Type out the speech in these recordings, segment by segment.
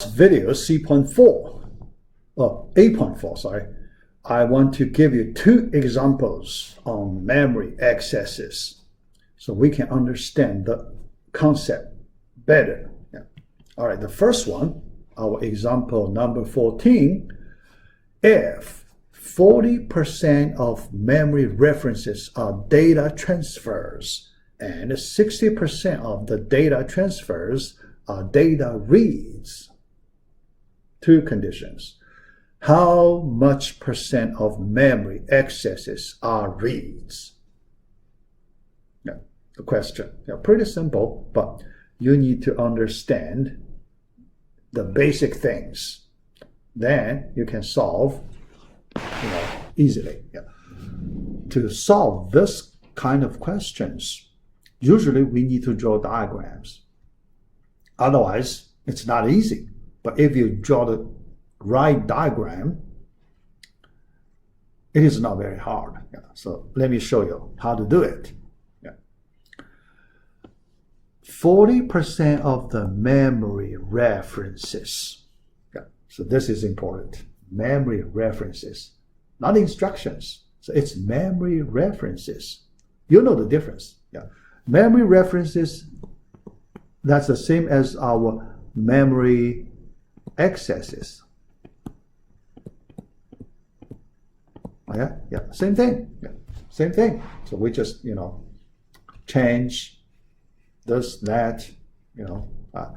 video, C.4, 8.4, sorry, I want to give you two examples on memory accesses so we can understand the concept better. Yeah. All right, the first one, our example number 14, if 40% of memory references are data transfers and 60% of the data transfers are data reads. Two conditions. How much percent of memory accesses are reads? Yeah, the question. Yeah, pretty simple, but you need to understand the basic things. Then you can solve easily. Yeah. To solve this kind of questions, usually we need to draw diagrams. Otherwise, it's not easy. But if you draw the right diagram, it is not very hard. Yeah. So let me show you how to do it. Yeah. 40% of the memory references. Yeah. So this is important. Memory references, not instructions. So it's memory references. You know the difference. Yeah. Memory references, that's the same as our memory accesses. Yeah, yeah, same thing. Yeah, same thing. So we just, change this, that, All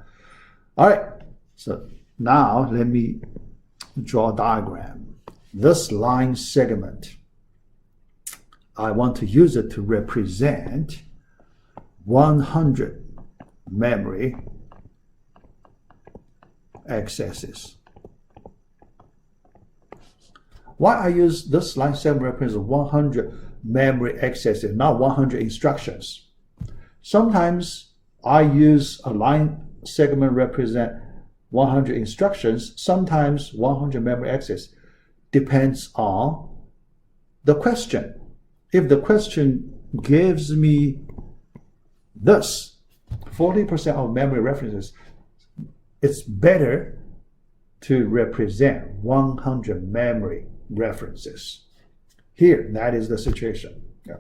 right. So now let me draw a diagram. This line segment, I want to use it to represent 100 memory accesses. Why I use this line segment represents 100 memory accesses, not 100 instructions? Sometimes I use a line segment represent 100 instructions, sometimes 100 memory access. Depends on the question. If the question gives me this, 40% of memory references, it's better to represent 100 memory references. Here, that is the situation. Yeah.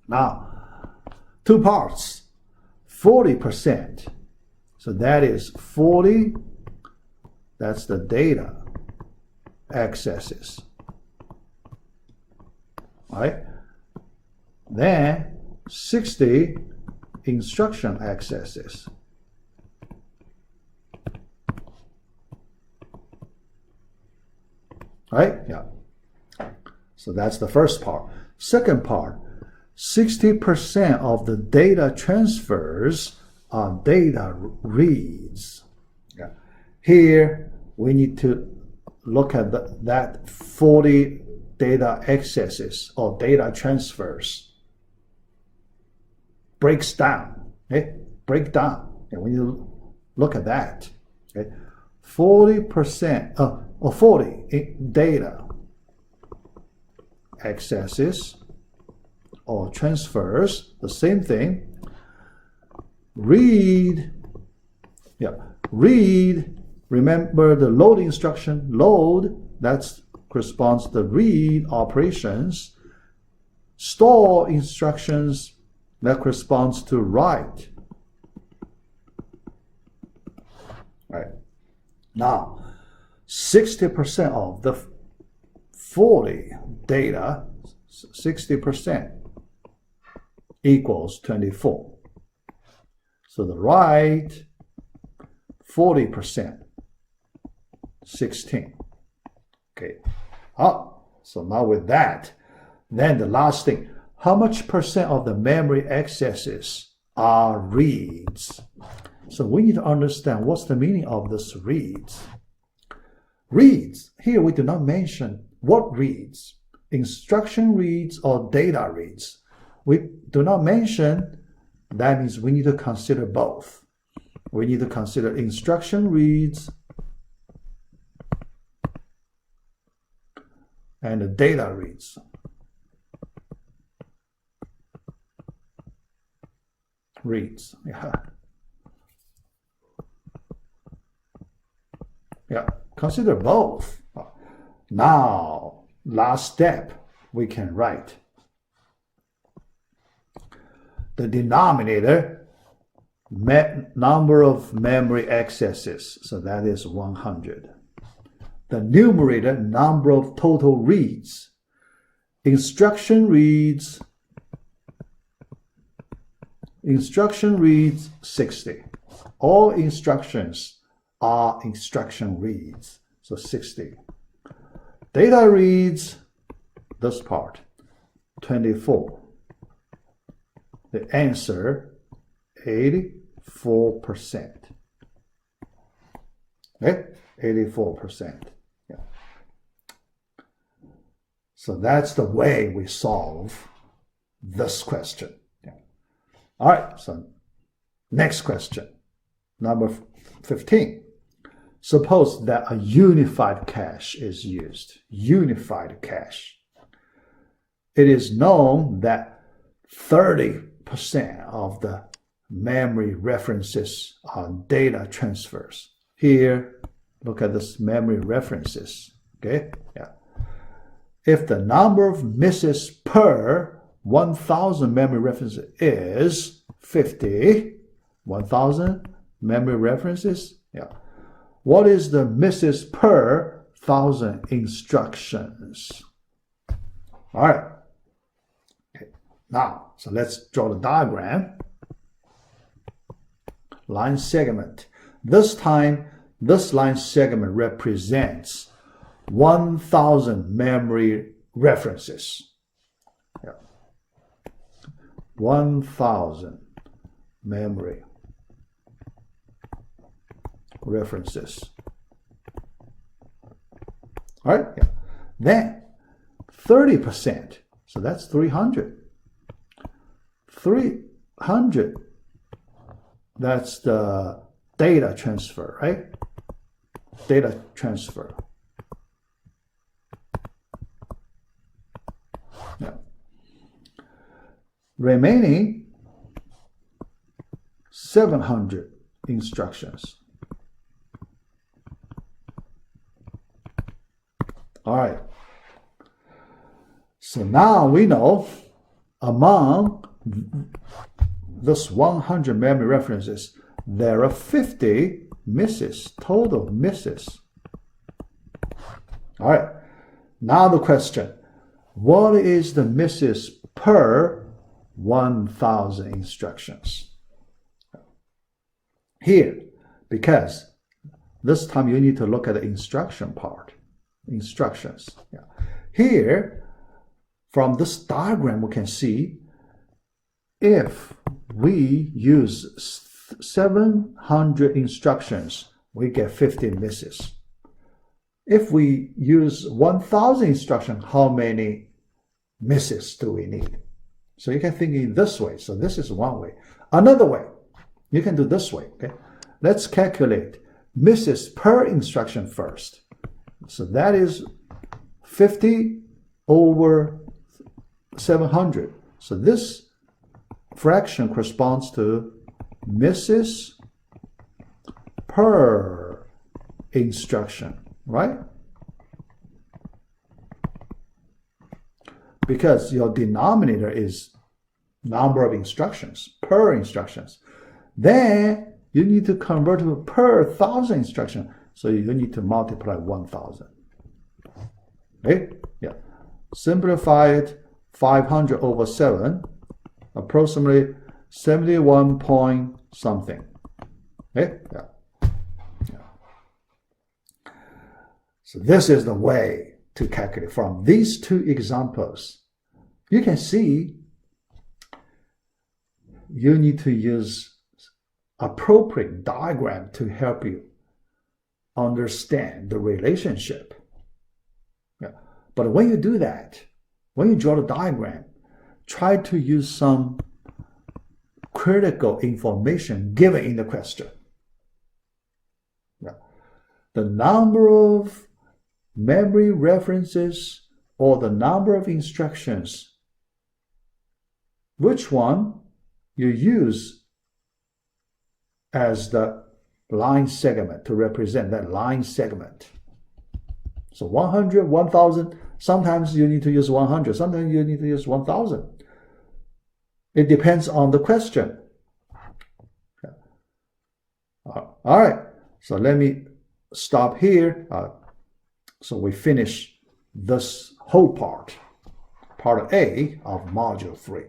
Now, two parts, 40%. So that is 40, that's the data accesses. Right? Then 60 instruction accesses. Right? Yeah. So that's the first part. Second part, 60% of the data transfers are data reads. Yeah. Here, we need to look at that 40 data accesses or data transfers. Breaks down. Okay? Break down. Okay? We need to look at that. Okay? 40% or 40 data accesses or transfers, the same thing. Read, remember the load instruction, load, that corresponds to the read operations. Store instructions, that corresponds to write. Right. Now, 60% of the 40 data, 60% equals 24. So the write, 40%, 16. Okay. So now with that, then the last thing, how much percent of the memory accesses are reads? So we need to understand what's the meaning of this reads. Reads, here we do not mention what reads, instruction reads or data reads. We do not mention, that means we need to consider both. We need to consider instruction reads and the data reads. Reads, yeah. Yeah, consider both. Now, last step, we can write the denominator, number of memory accesses, so that is 100. The numerator, number of total reads. Instruction reads 60. All instructions are instruction reads, so 60. Data reads, this part, 24. The answer, 84%. Okay, 84%. Yeah. So that's the way we solve this question. Yeah. All right, so next question, number 15. Suppose that a unified cache is used. Unified cache. It is known that 30% of the memory references are data transfers. Here, look at this memory references. Okay? Yeah. If the number of misses per 1,000 memory references is 50, 1,000 memory references, yeah. What is the misses per 1,000 instructions? All right. Okay. Now, so let's draw the diagram. Line segment. This time, this line segment represents 1,000 memory references. Yeah. 1,000 memory references. All right? Yeah. Then 30%, so that's 300. 300, that's the data transfer, right? Data transfer. Yeah. Remaining 700 instructions. All right. So now we know among this 100 memory references, there are 50 misses, total misses. All right. Now the question, what is the misses per 1,000 instructions? Here, because this time you need to look at the instruction part. Instructions. Yeah. Here, from this diagram, we can see if we use 700 instructions, we get 50 misses. If we use 1,000 instructions, how many misses do we need? So you can think in this way. So this is one way. Another way, you can do this way. Okay, let's calculate misses per instruction first. So that is 50 over 700. So this fraction corresponds to misses per instruction, right? Because your denominator is number of instructions, per instructions. Then you need to convert to per 1,000 instructions. So you need to multiply 1,000. Okay? Yeah. Simplify it, 500 over 7, approximately 71 point something. Okay? Yeah. Yeah. So this is the way to calculate. From these two examples, you can see you need to use appropriate diagram to help you understand the relationship. Yeah. But when you do that, when you draw the diagram, try to use some critical information given in the question. Yeah. The number of memory references or the number of instructions, which one you use as the line segment to represent that line segment. So 100, 1,000, sometimes you need to use 100, sometimes you need to use 1,000. It depends on the question. All right, so let me stop here. So we finish this whole part A of Module 3.